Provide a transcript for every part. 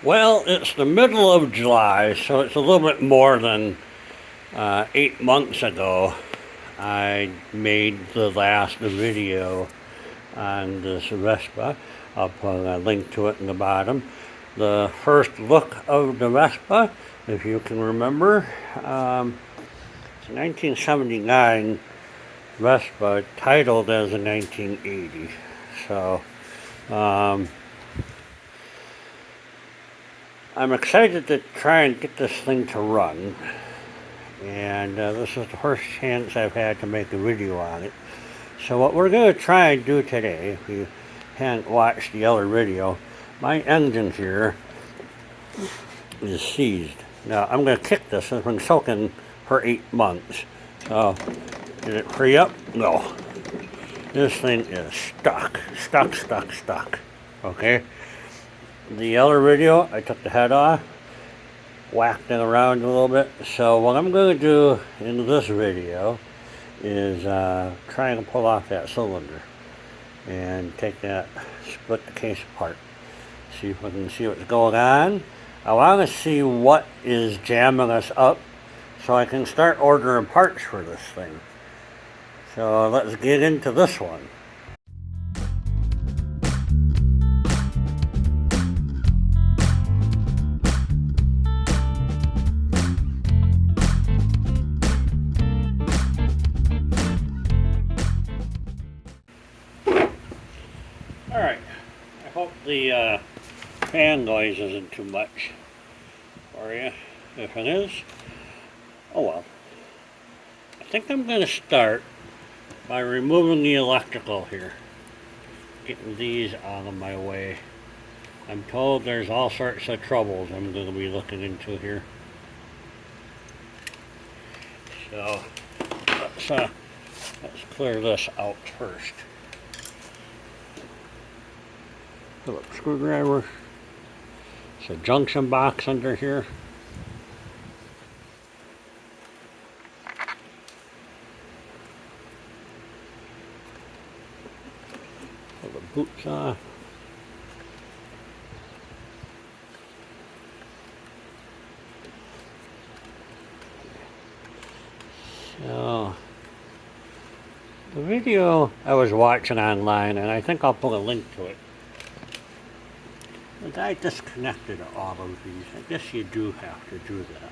Well, it's the middle of July, so it's a little bit more than 8 months ago. I made the last video on this Vespa. I'll put a link to it in the bottom. The first look of the Vespa, if you can remember, it's a 1979 Vespa titled as a 1980. So, I'm excited to try and get this thing to run, and this is the first chance I've had to make a video on it. So what we're going to try and do today, if you hadn't watched the other video, my engine here is seized. Now I'm going to kick this. It's been soaking for 8 months. So, did it free up? No. This thing is stuck. Okay? The other video, I took the head off, whacked it around a little bit. So what I'm going to do in this video is try and pull off that cylinder and take that, split the case apart. See if we can see what's going on. I want to see what is jamming us up so I can start ordering parts for this thing. So let's get into this one. Alright, I hope the fan noise isn't too much for you. If it is, oh well. I think I'm going to start by removing the electrical here. Getting these out of my way. I'm told there's all sorts of troubles I'm going to be looking into here. So, let's clear this out first. Phillips screwdriver. There's a junction box under here. Pull the boots off. So, the video I was watching online, and I think I'll put a link to it. The guy disconnected all of these. I guess you do have to do that.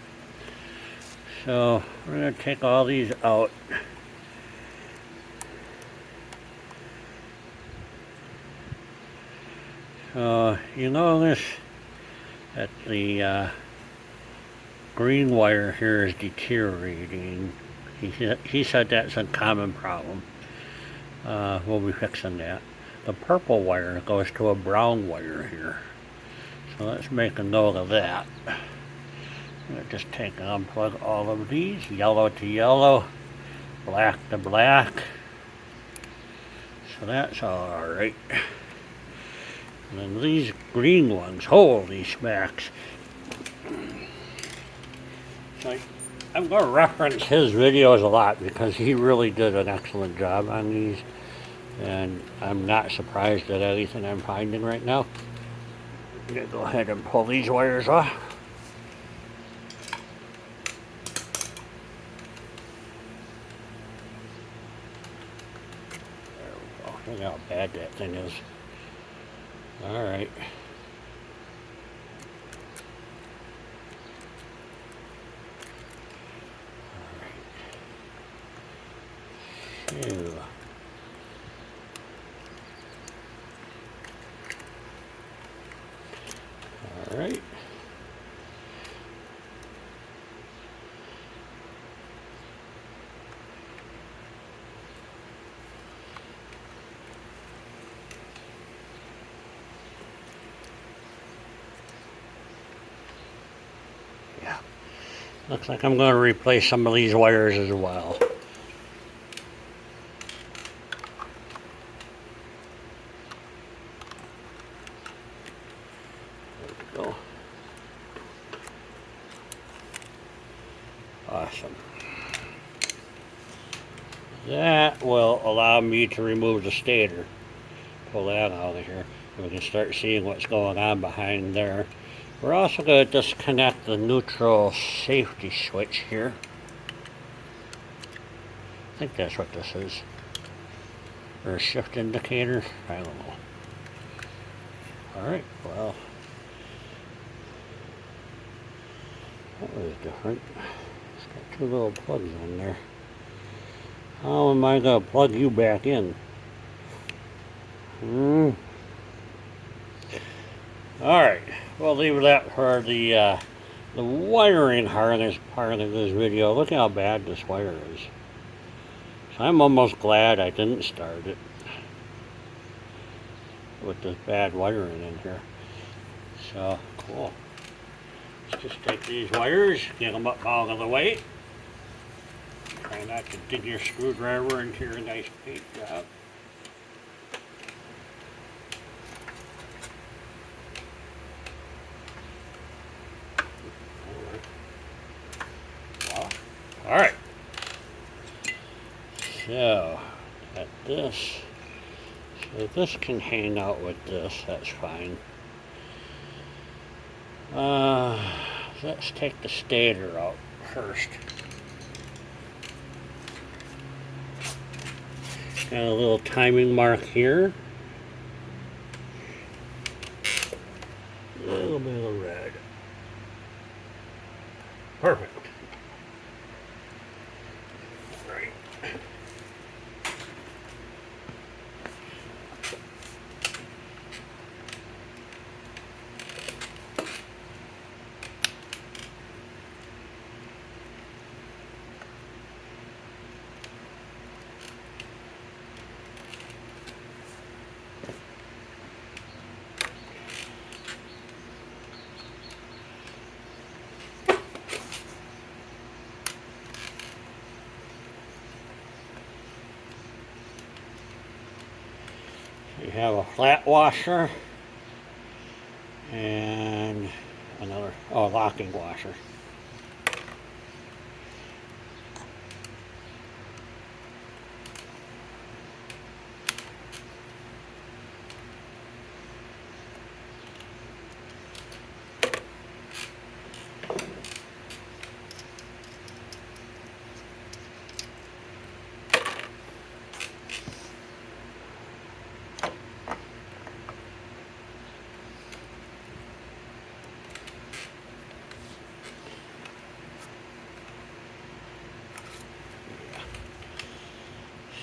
So we're going to take all these out. So you notice that the green wire here is deteriorating. He said that's a common problem. We'll be fixing that. The purple wire goes to a brown wire here. So let's make a note of that. I'm going to just take and unplug all of these, yellow to yellow, black to black. So that's alright. And then these green ones, holy smacks. So I'm going to reference his videos a lot because he really did an excellent job on these. And I'm not surprised at anything I'm finding right now. I'm going to go ahead and pull these wires off. There we go. Look how bad that thing is. Alright. Alright. Alright. Yeah. Looks like I'm going to replace some of these wires as well. Go. Awesome. That will allow me to remove the stator. Pull that out of here. We can start seeing what's going on behind there. We're also going to disconnect the neutral safety switch here. I think that's what this is. Or a shift indicator. I don't know. Alright, well. That was different. It's got two little plugs on there. How am I going to plug you back in? Alright, we'll leave that for the wiring harness part of this video. Look how bad this wire is. So I'm almost glad I didn't start it with this bad wiring in here. So, cool. Let's just take these wires, get them up out of the way. Try not to dig your screwdriver into your nice paint job. Alright. So, got this. So this can hang out with this, that's fine. Let's take the stator out first. Got a little timing mark here. A little bit of red. Perfect. Right. You have a flat washer and another, locking washer.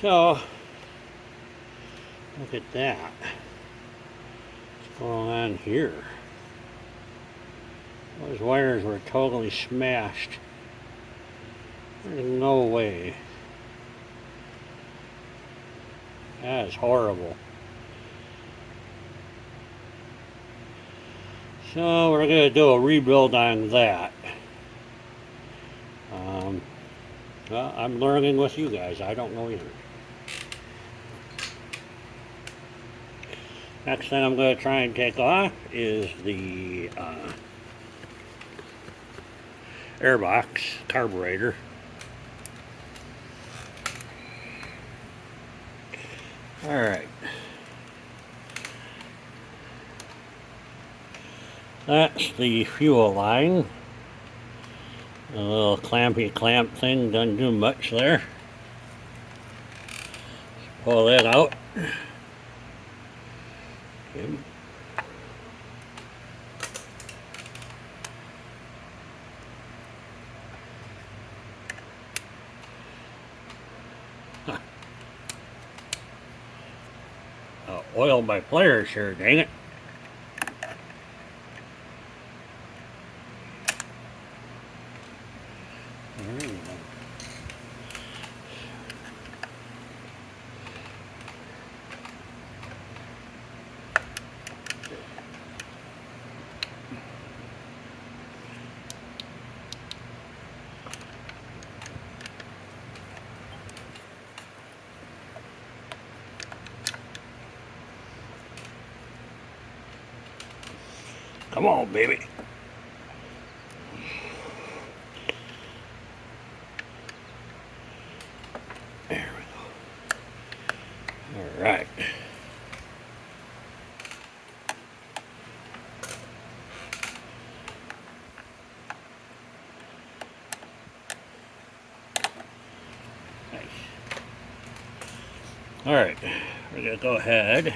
So, look at that. What's going on here? Those wires were totally smashed. There's no way. That is horrible. So we're going to do a rebuild on that. Well, I'm learning with you guys. I don't know either. Next thing I'm going to try and take off is the airbox carburetor. Alright. That's the fuel line. A little clampy clamp thing doesn't do much there. Let's pull that out. Okay. Huh. Oil my pliers here, dang it. Come on, baby. There we go. All right. Alright, we're gonna go ahead.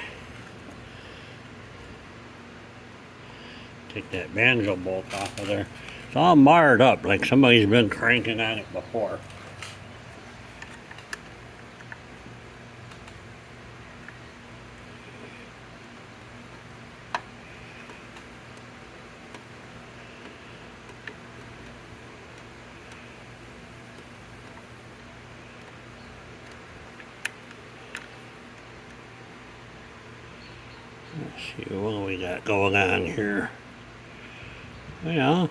Take that banjo bolt off of there. It's all marred up like somebody's been cranking on it before. Let's see what do we got going on here. Well,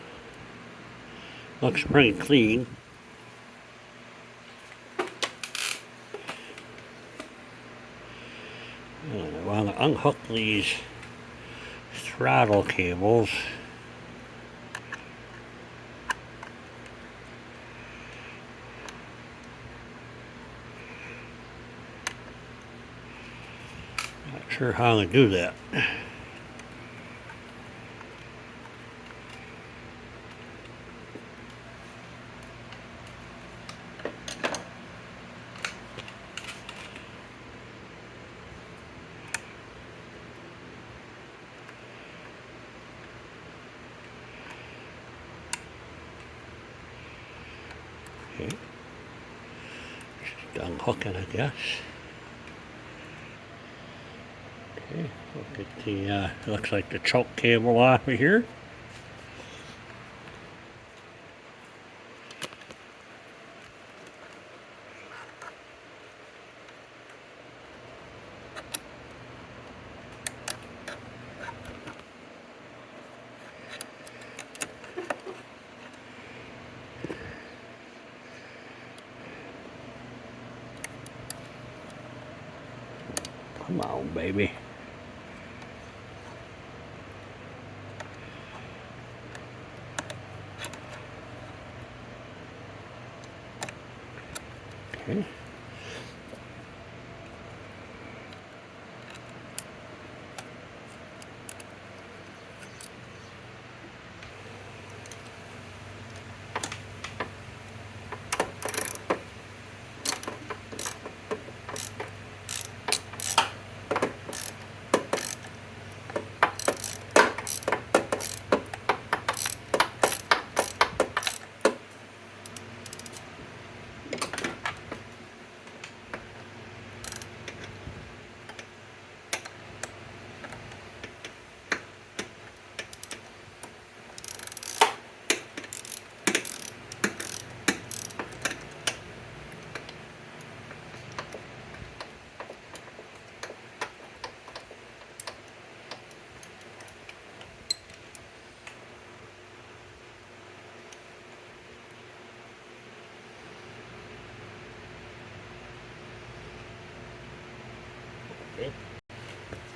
looks pretty clean. I want to unhook these throttle cables. Not sure how to do that. Okay. Just unhooking, I guess. Okay, look at the, looks like the choke cable off of here. Come on, baby. Okay.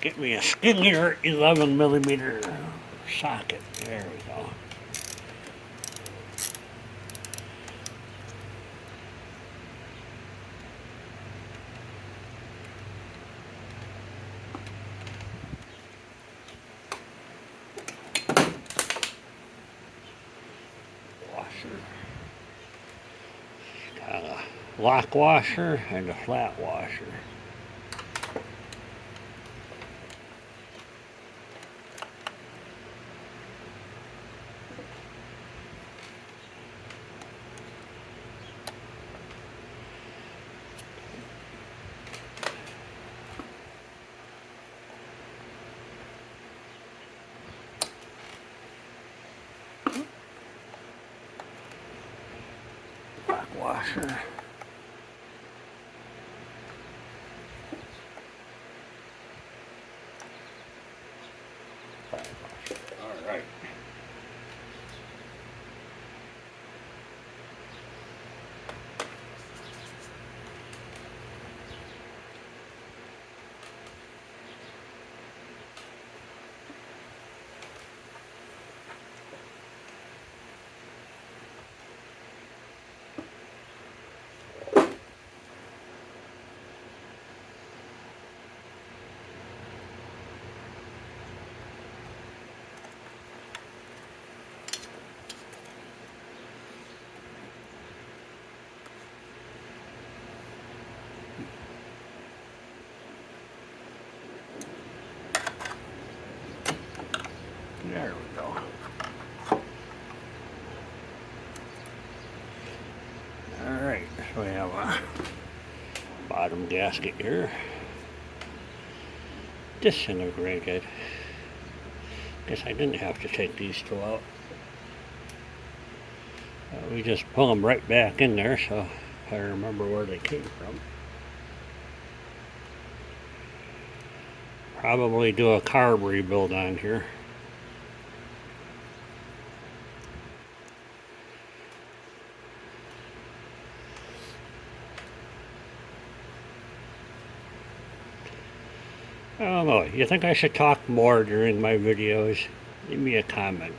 Get me a skinnier 11mm socket. There we go. Washer. Got a lock washer and a flat washer. Washer. All right. There we go. Alright, so we have a bottom gasket here. Disintegrated. Guess I didn't have to take these two out. We just pull them right back in there, so I remember where they came from. Probably do a carb rebuild on here. I don't know, you think I should talk more during my videos? Leave me a comment.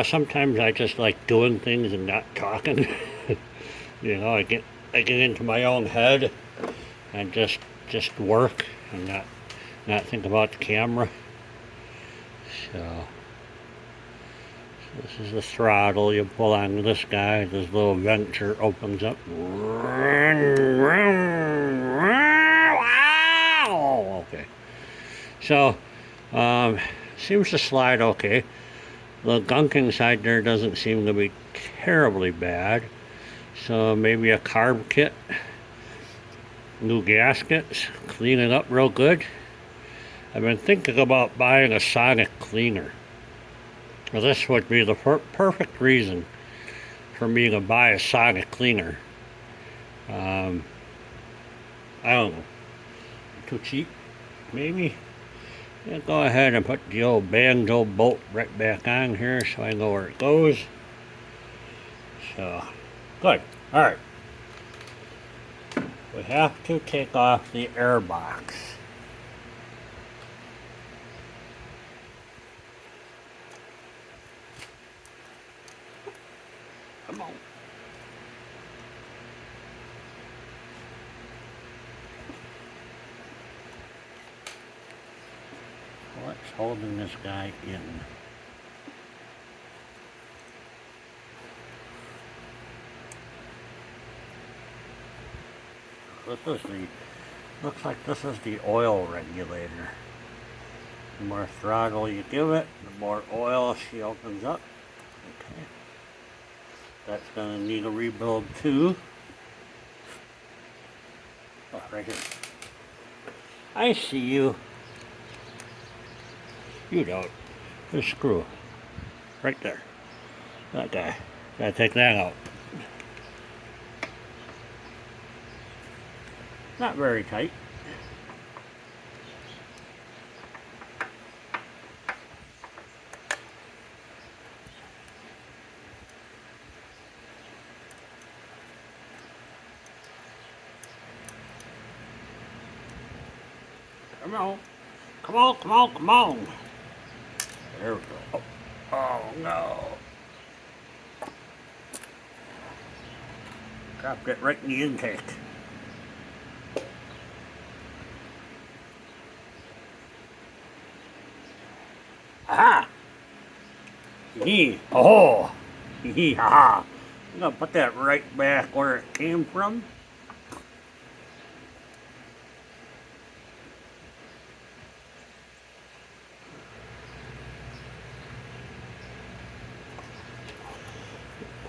Sometimes I just like doing things and not talking. You know, I get into my own head and just work and not think about the camera. So this is the throttle. You pull on this guy, this little venture opens up. Wow! Okay. So seems to slide okay. The gunk inside there doesn't seem to be terribly bad. So maybe a carb kit, new gaskets, clean it up real good. I've been thinking about buying a sonic cleaner. Well, this would be the perfect reason for me to buy a sonic cleaner. I don't know, too cheap, maybe? Yeah, go ahead and put the old banjo bolt right back on here so I know where it goes. So, good. Alright. We have to take off the air box. Come on. What's holding this guy in? This is looks like this is the oil regulator. The more throttle you give it, the more oil she opens up. Okay. That's gonna need a rebuild too. Oh, right here. I see you. You don't. The screw. Right there. That guy. Gotta take that out. Not very tight. Come on. Come on, come on, come on. There we go. Oh no. Dropped it right in the intake. Aha! Hee oh! Hee ha! I'm gonna put that right back where it came from.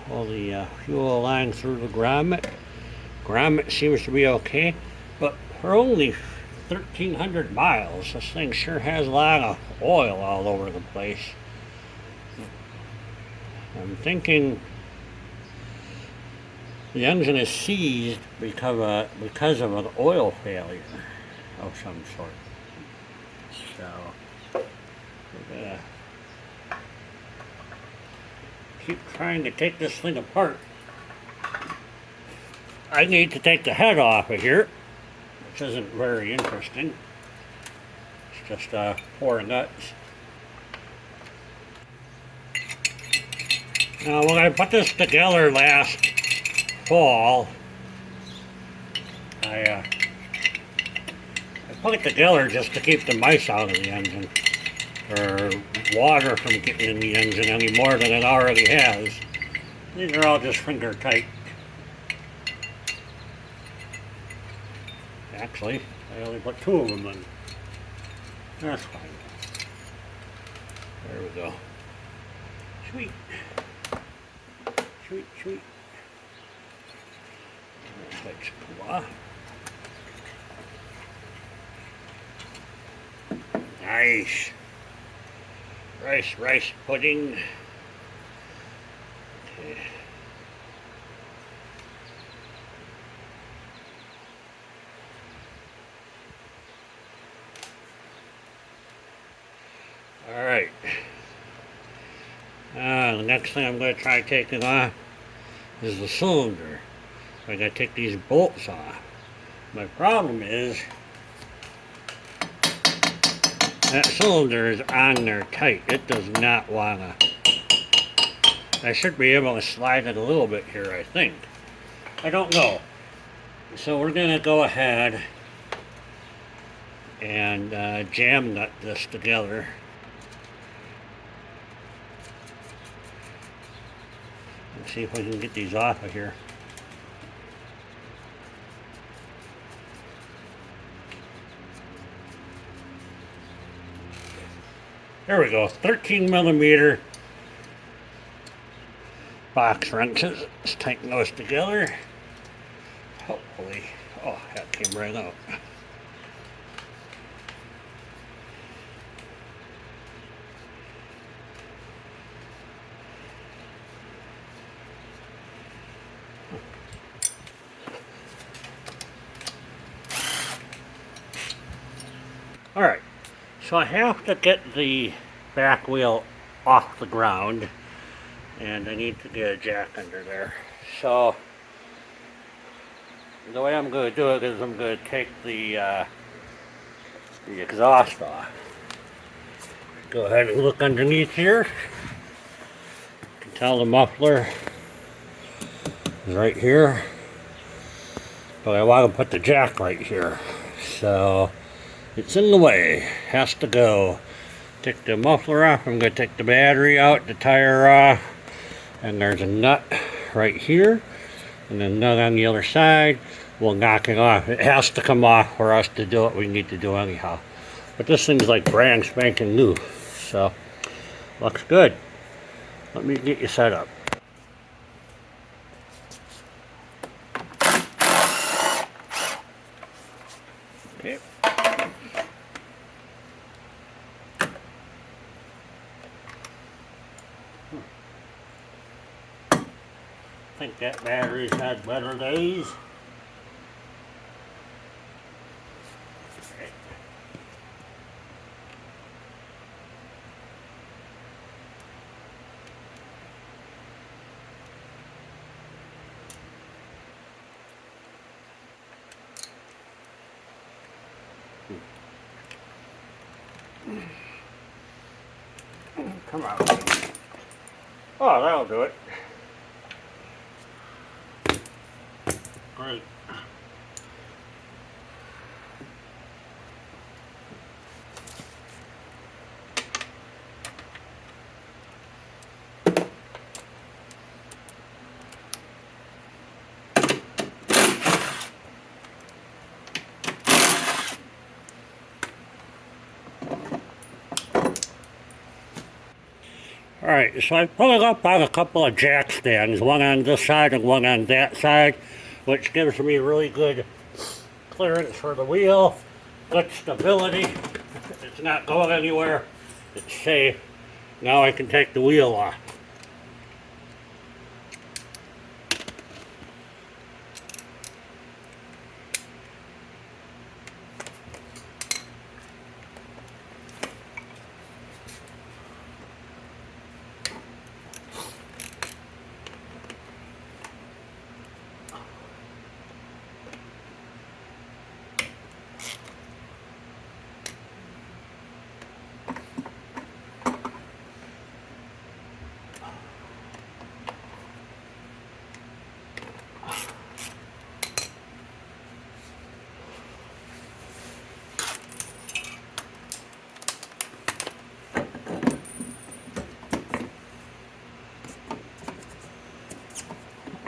Pull the fuel line through the grommet. Grommet seems to be okay, but for only 1,300 miles, this thing sure has a lot of oil all over the place. I'm thinking the engine is seized because of an oil failure of some sort. So we're gonna keep trying to take this thing apart. I need to take the head off of here, which isn't very interesting. It's just 4 nuts. Now when I put this together last fall, I put it together just to keep the mice out of the engine, or water from getting in the engine any more than it already has. These are all just finger tight. Actually, I only put 2 of them in. That's fine. There we go. Sweet. Sweet, sweet. Let's go off. Nice. Rice pudding. Okay. All right. The next thing I'm going to try taking off is the cylinder. I got to take these bolts off. My problem is that cylinder is on there tight. It does not want to. I should be able to slide it a little bit here, I think. I don't know. So we're going to go ahead and jam nut this together. Let's see if we can get these off of here. There we go, 13 millimeter box wrenches. Let's tighten those together. Hopefully, oh, that came right out. All right. So I have to get the back wheel off the ground, and I need to get a jack under there. So the way I'm going to do it is I'm going to take the exhaust off. Go ahead and look underneath here. You can tell the muffler is right here, but I want to put the jack right here. So it's in the way, has to go. Take the muffler off, I'm going to take the battery out, the tire off, and there's a nut right here, and a nut on the other side. We'll knock it off. It has to come off for us to do what we need to do anyhow. But this thing's like brand spanking new, so looks good. Let me get you set up. Okay. I think that battery's had better days. Okay. Come on. Oh, that'll do it. Great. Alright, so I put it up on a couple of jack stands, one on this side and one on that side, which gives me really good clearance for the wheel, good stability. It's not going anywhere, it's safe. Now I can take the wheel off.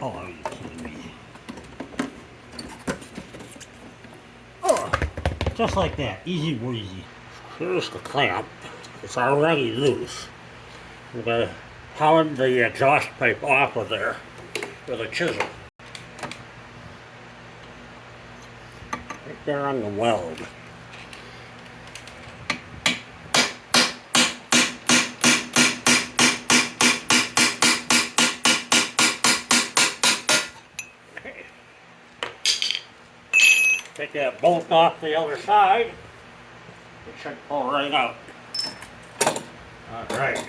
Oh, are you kidding me? Oh, just like that, easy breezy. Here's the clamp. It's already loose. I'm going to pound the exhaust pipe off of there with a chisel. Right there on the weld. Okay. Take that bolt off the other side. It should pull right out. Alright.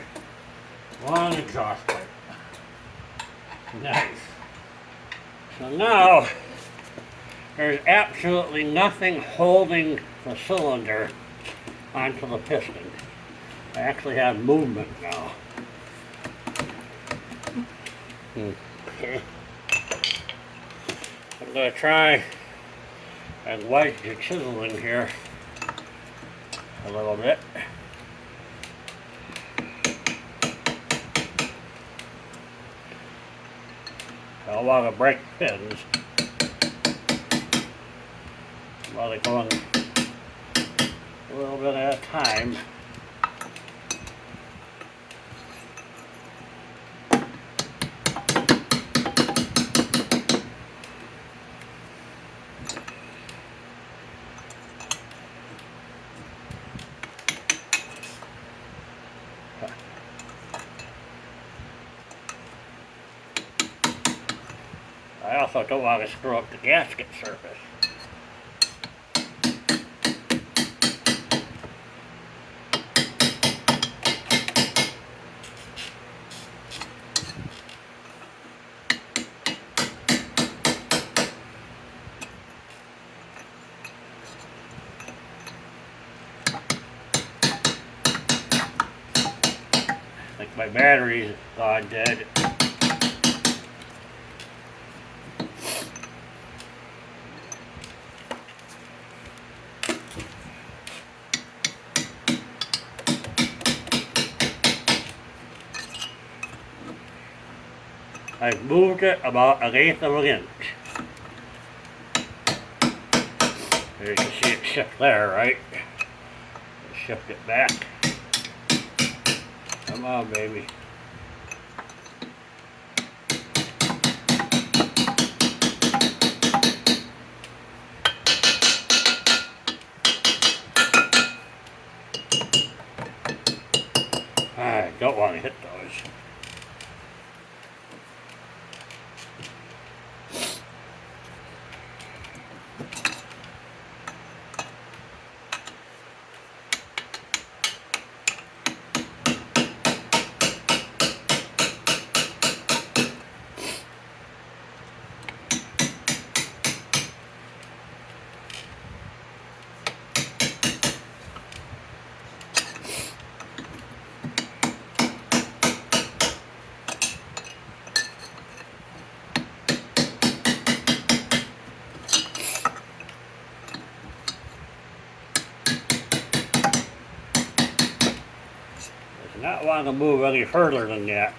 Long exhaust pipe. Nice. So now, there's absolutely nothing holding the cylinder onto the piston. I actually have movement now. Okay. I'm going to try and wedge the chisel in here a little bit. I don't want to break pins while they're going a little bit at a time. I also don't want to screw up the gasket surface. I think my battery's gone dead. I've moved it about 1/8 of an inch. There you can see it shift there, right? Shift it back. Come on, baby. I don't want to hit those. Not want to move any further than that.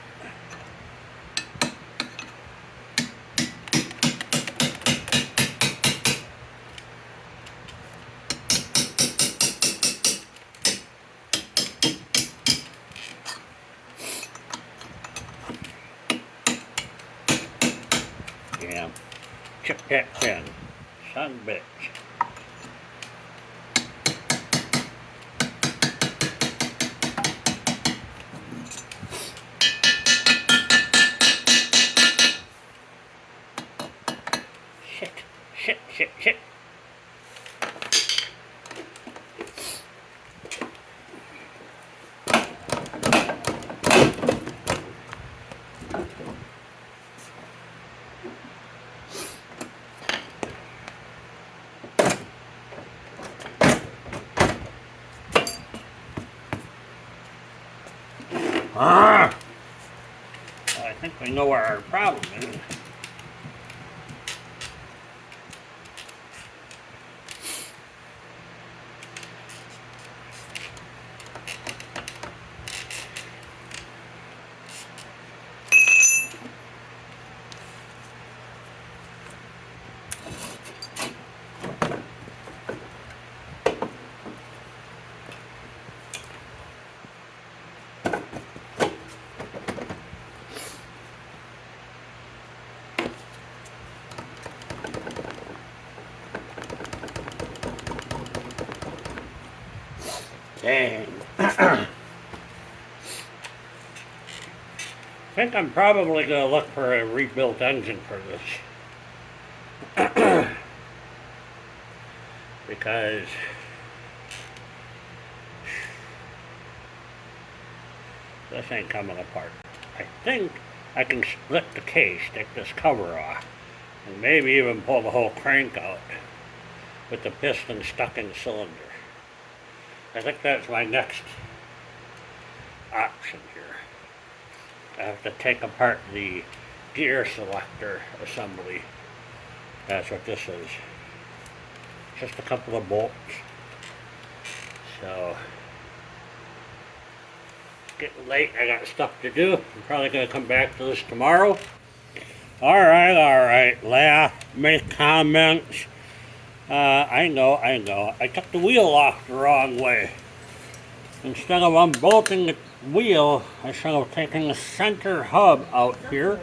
Yeah, chip that pin, son of a bitch. Shit. I think we know where our problem is. And I think I'm probably going to look for a rebuilt engine for this. Because this ain't coming apart. I think I can split the case, take this cover off, and maybe even pull the whole crank out with the piston stuck in the cylinder. I think that's my next option here. I have to take apart the gear selector assembly. That's what this is. Just a couple of bolts. So, it's getting late. I got stuff to do. I'm probably going to come back to this tomorrow. Alright. Laugh, make comments. I know. I took the wheel off the wrong way. Instead of unbolting the wheel, I should have taken the center hub out here.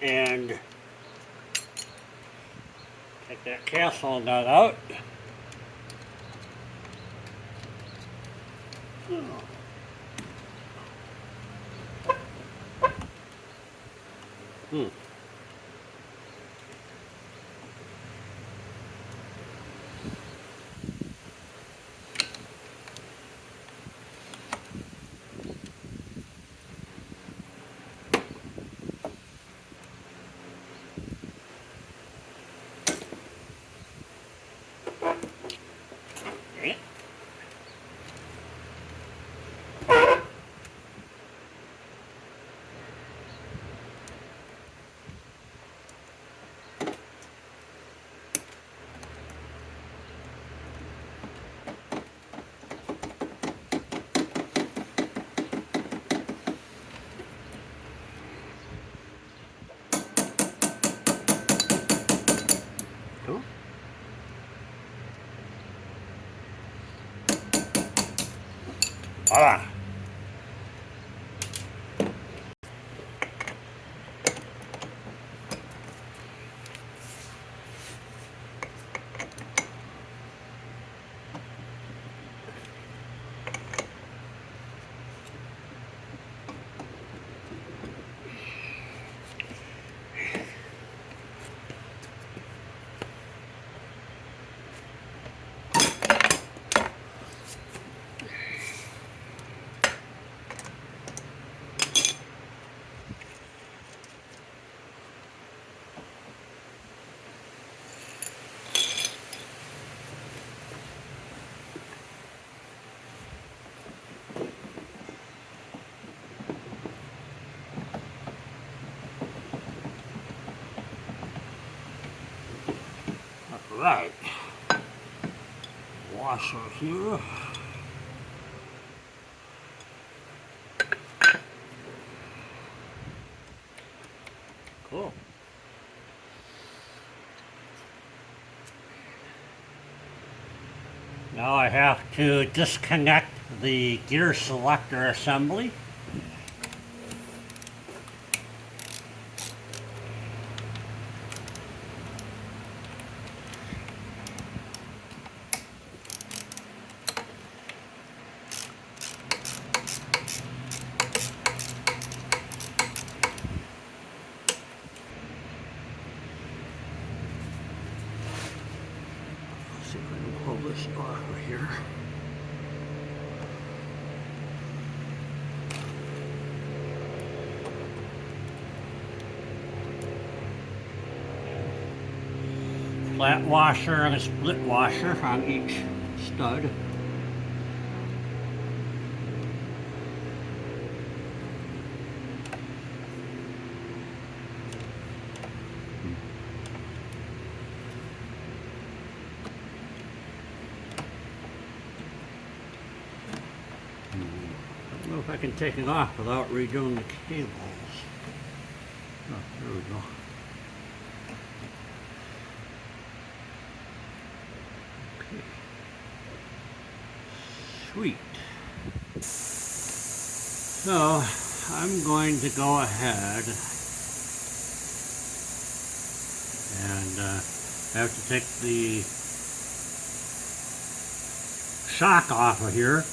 And take that castle nut out. Voila. Right, washer here. Cool. Now I have to disconnect the gear selector assembly. See if I can pull this off right here. Flat washer and a split washer on each stud. I don't know if I can take it off without redoing the cables. Oh, there we go. Okay. Sweet. So, I'm going to go ahead and I have to take the shock off of here,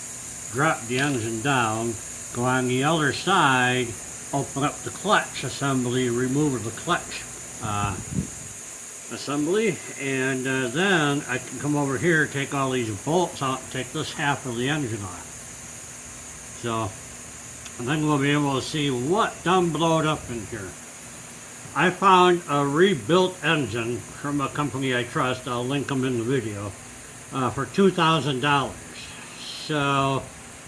drop the engine down, go on the other side, open up the clutch assembly, remove the clutch assembly, and then I can come over here, take all these bolts out, and take this half of the engine off. So, and then we'll be able to see what done blowed up in here. I found a rebuilt engine from a company I trust. I'll link them in the video for $2,000. So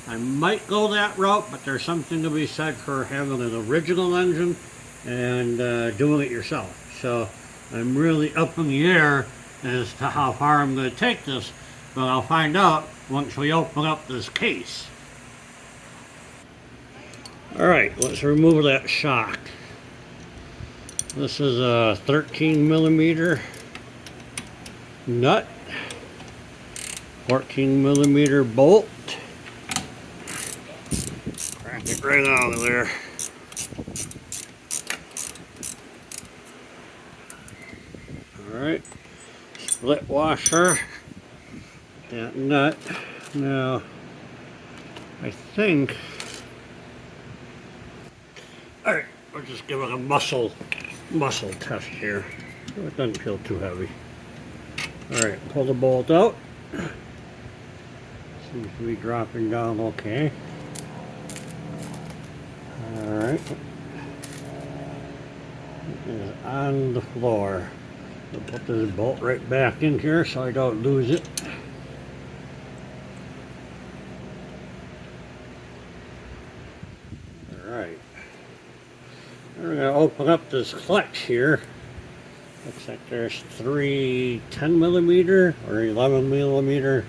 I might go that route, but there's something to be said for having an original engine and doing it yourself. So I'm really up in the air as to how far I'm going to take this, but I'll find out once we open up this case. Alright, let's remove that shock. This is a 13mm nut, 14mm bolt. Crack it right out of there. Alright, split washer, that nut. Now, I think, alright, we'll just give it a muscle test here. It doesn't feel too heavy. Alright, pull the bolt out. Seems to be dropping down okay. Alright. It is on the floor. I'll put this bolt right back in here so I don't lose it. Alright. We're going to open up this clutch here. Looks like there's 3 10mm or 11mm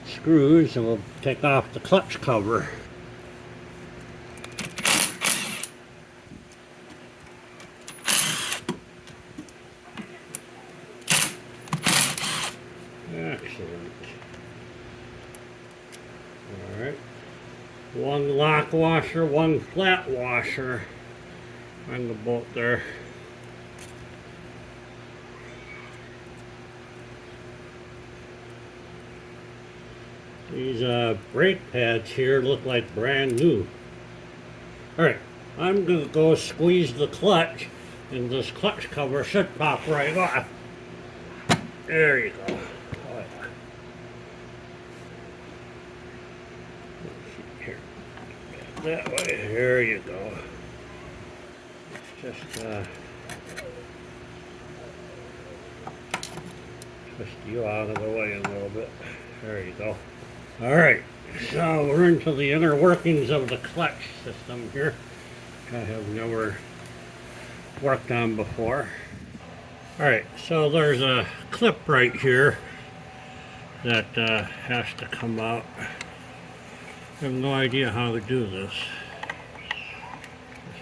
screws, and we'll take off the clutch cover. Excellent. Alright. One lock washer, one flat washer on the bolt there. These brake pads here look like brand new. Alright, I'm going to go squeeze the clutch, and this clutch cover should pop right off. There you go. Here. That way. There you go. Just twist you out of the way a little bit. There you go. Alright, so we're into the inner workings of the clutch system here. I have never worked on before. Alright, so there's a clip right here that has to come out. I have no idea how to do this.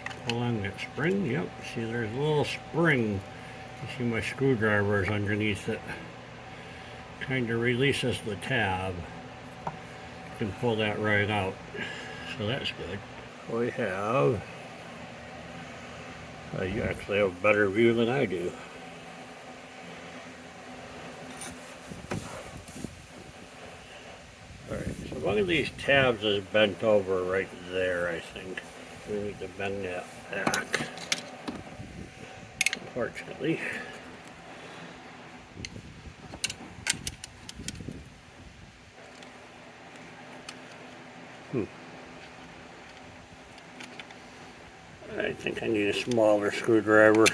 Just pull on that spring. Yep, see there's a little spring. You see my screwdriver is underneath it. Kind of releases the tab. You can pull that right out. So that's good. We have, you actually have a better view than I do. Alright, so one of these tabs is bent over right there, I think. We need to bend that back, unfortunately. I think I need a smaller screwdriver.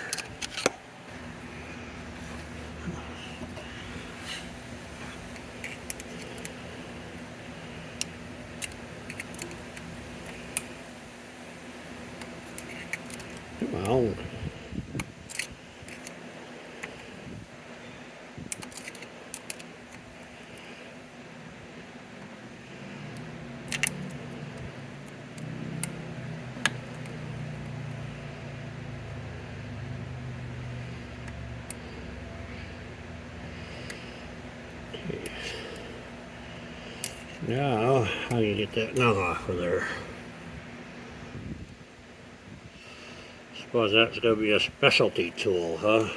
Come on. Now, how do you get that nut off of there? Suppose that's going to be a specialty tool, huh?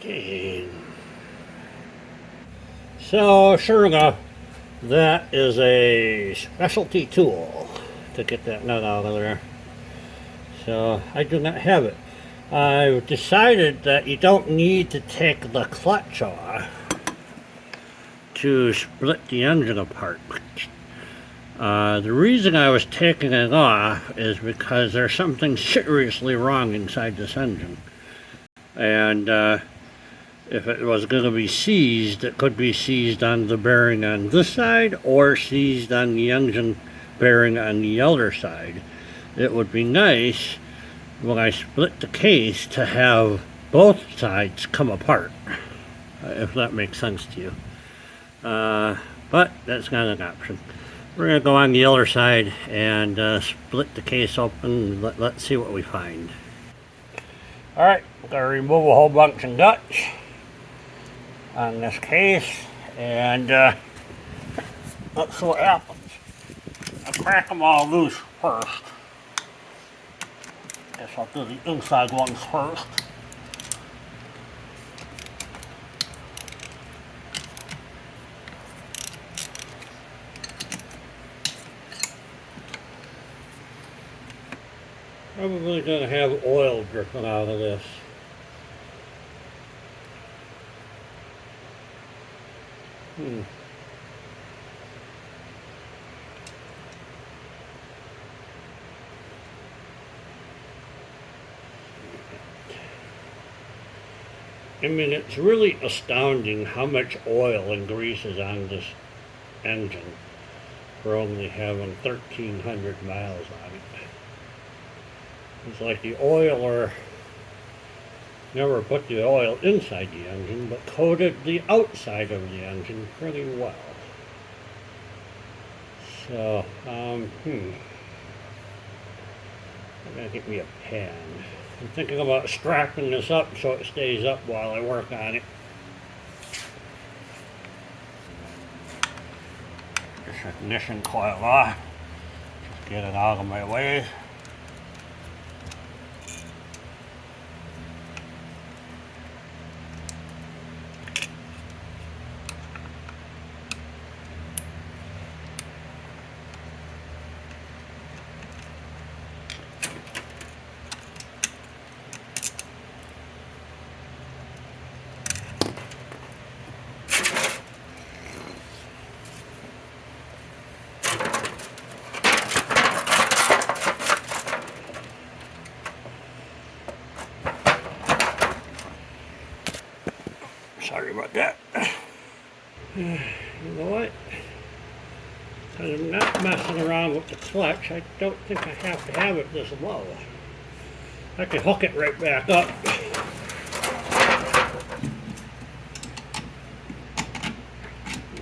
Okay. So, sure enough, that is a specialty tool to get that nut out of there. So, I do not have it. I've decided that you don't need to take the clutch off to split the engine apart. The reason I was taking it off is because there's something seriously wrong inside this engine. And if it was going to be seized, it could be seized on the bearing on this side or seized on the engine bearing on the other side. It would be nice when I split the case to have both sides come apart, if that makes sense to you. But that's not an option. We're going to go on the other side and split the case open. Let's see what we find. Alright, we're going to remove a whole bunch of nuts on this case, and let's see what happens. I'll crack them all loose first. Guess I'll do the inside ones first. Probably going to have oil dripping out of this. I mean, it's really astounding how much oil and grease is on this engine for only having 1,300 miles on it. It's like the oiler never put the oil inside the engine, but coated the outside of the engine pretty well. So, I'm gonna get me a pan. I'm thinking about strapping this up so it stays up while I work on it. This ignition coil off. Just get it out of my way. Sorry about that. You know what? Because I'm not messing around with the clutch, I don't think I have to have it this low. I can hook it right back up.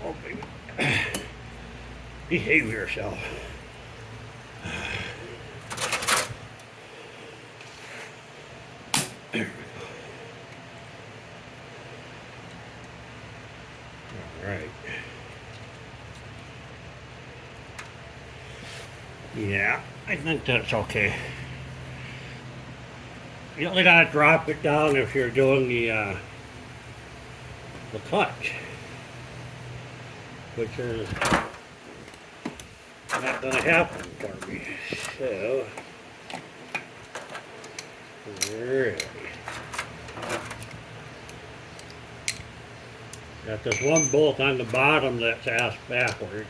Oh, baby. Behave yourself. Right. Yeah, I think that's okay. You only gotta drop it down if you're doing the clutch, which is not gonna happen for me. So, alright. Got this one bolt on the bottom that's ass backwards.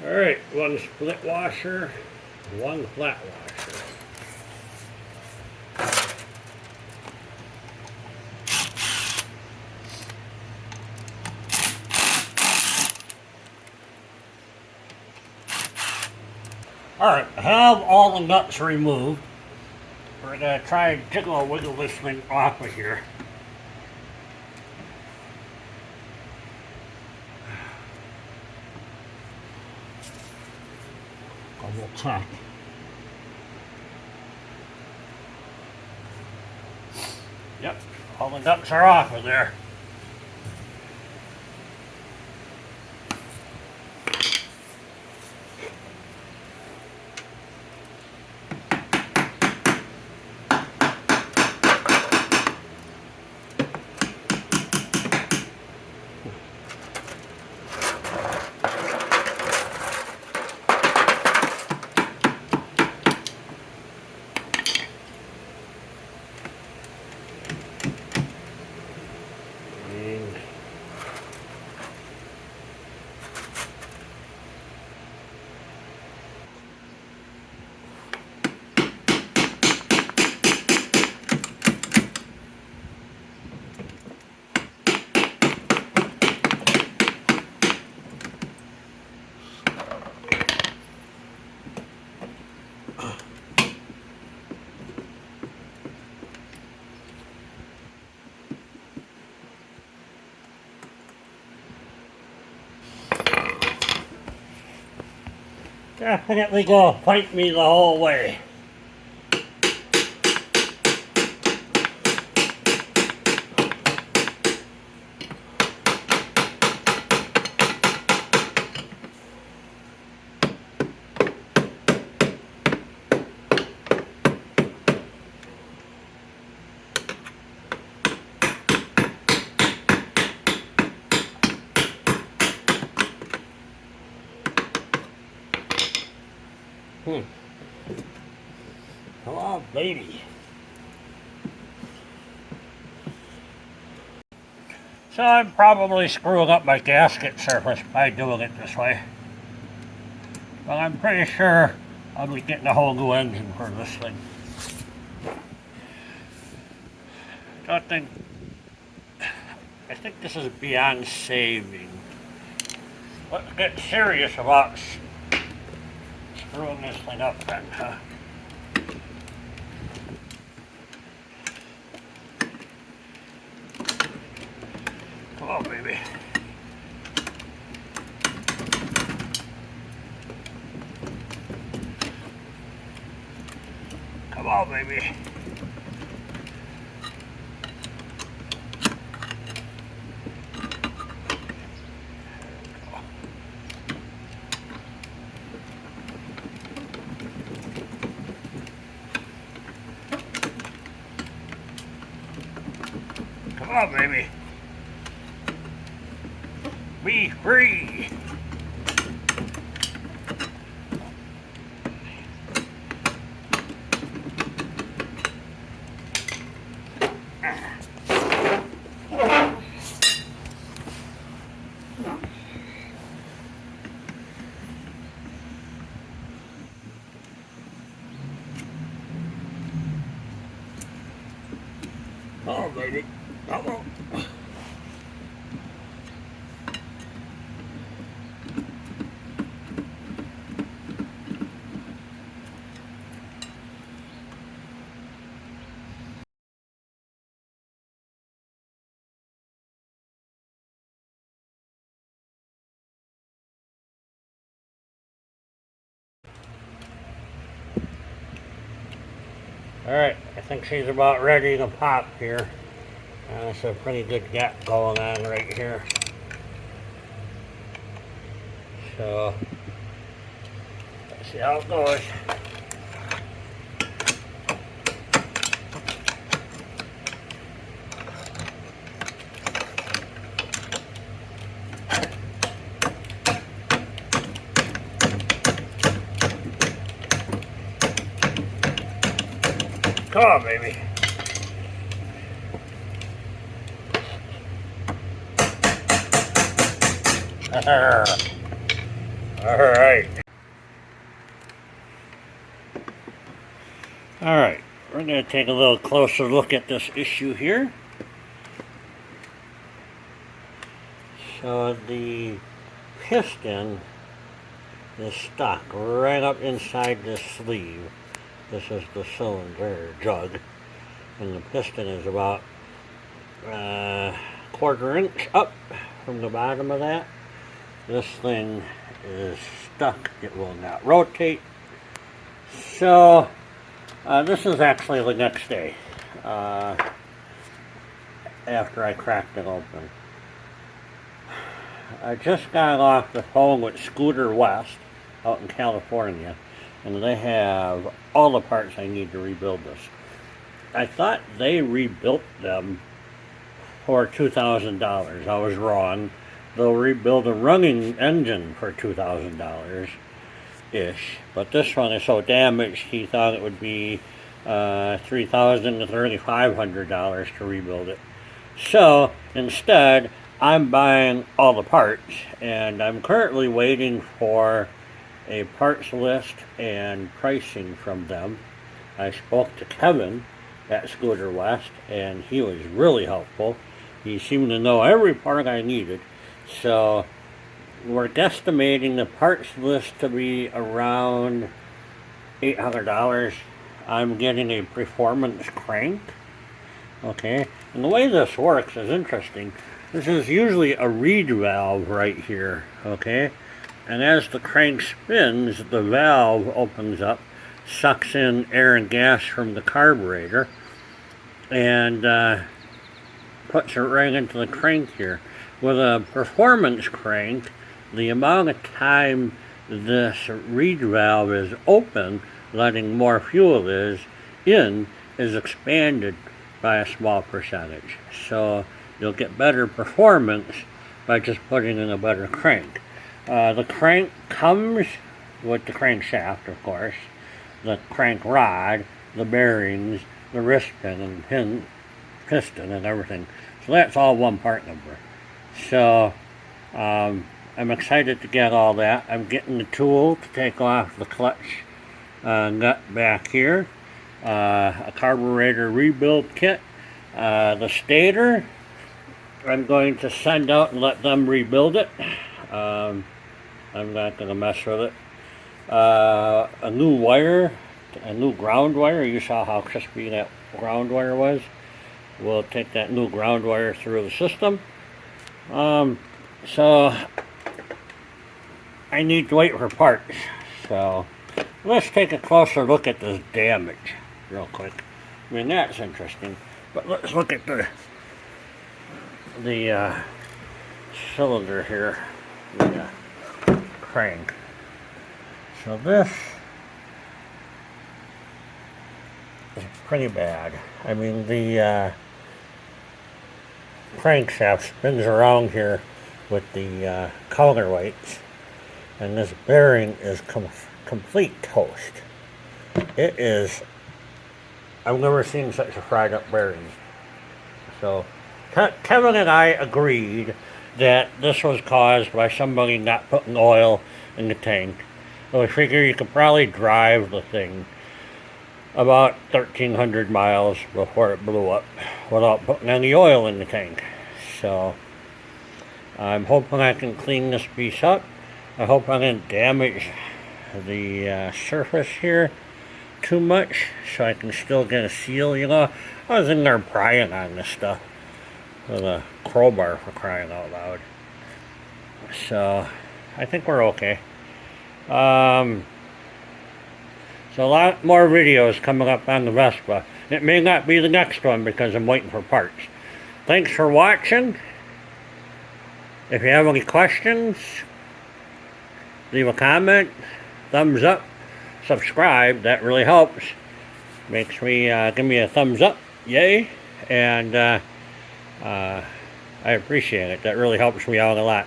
Alright, one split washer, one flat washer. Alright, I have all the nuts removed. We're going to try and jiggle and wiggle this thing off of here. Double check. Yep, all the nuts are off of there. Definitely gonna fight me the whole way. Come on, baby. So I'm probably screwing up my gasket surface by doing it this way. But I'm pretty sure I'll be getting a whole new engine for this thing. I think this is beyond saving. Let's get serious about screwing this thing up then, huh? Come on, baby. Come on, baby. Come on, baby. Be free. Oh, baby. Come on. Alright, I think she's about ready to pop here. That's a pretty good gap going on right here. So, let's see how it goes. Come on, baby. Alright. Alright, we're going to take a little closer look at this issue here. So the piston is stuck right up inside this sleeve. This is the cylinder jug, and the piston is about quarter inch up from the bottom of that. This thing is stuck. It will not rotate. So this is actually the next day after I cracked it open. I just got off the phone with Scooter West out in California, and they have all the parts I need to rebuild this. I thought they rebuilt them for $2,000. I was wrong. They'll rebuild a running engine for $2,000-ish, but this one is so damaged he thought it would be $3,000 to $3,500 to rebuild it. So instead, I'm buying all the parts, and I'm currently waiting for a parts list and pricing from them. I spoke to Kevin at Scooter West, and he was really helpful. He seemed to know every part I needed. So we're guesstimating the parts list to be around $800. I'm getting a performance crank. Okay, and the way this works is interesting. This is usually a reed valve right here, okay? And as the crank spins, the valve opens up, sucks in air and gas from the carburetor, and puts it right into the crank here. With a performance crank, the amount of time this reed valve is open, letting more fuel in, is expanded by a small percentage. So you'll get better performance by just putting in a better crank. The crank comes with the crankshaft, of course, the crank rod, the bearings, the wrist pin and piston and everything. So that's all one part number. So I'm excited to get all that. I'm getting the tool to take off the clutch nut back here. A carburetor rebuild kit. The stator, I'm going to send out and let them rebuild it. I'm not going to mess with it. A new wire, a new ground wire. You saw how crispy that ground wire was. We'll take that new ground wire through the system. So I need to wait for parts. So let's take a closer look at this damage real quick. I mean, that's interesting. But let's look at the cylinder here, the crank. So this is pretty bad. I mean, the crankshaft spins around here with the counterweights, and this bearing is complete toast. It is, I've never seen such a fried up bearing. So Kevin and I agreed that this was caused by somebody not putting oil in the tank. So we figure you could probably drive the thing about 1,300 miles before it blew up without putting any oil in the tank. So I'm hoping I can clean this piece up. I hope I didn't damage the surface here too much, so I can still get a seal. You know, I was in there prying on this stuff with a crowbar, for crying out loud. So I think we're okay. So a lot more videos coming up on the Vespa. It may not be the next one because I'm waiting for parts. Thanks for watching. If you have any questions, leave a comment, thumbs up, subscribe. That really helps. Makes me give me a thumbs up, yay, and I appreciate it. That really helps me out a lot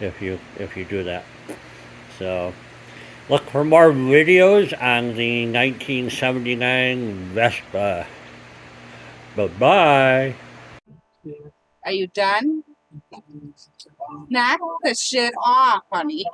if you do that. So look for more videos on the 1979 Vespa. Bye-bye. Are you done? Knock the shit off, honey.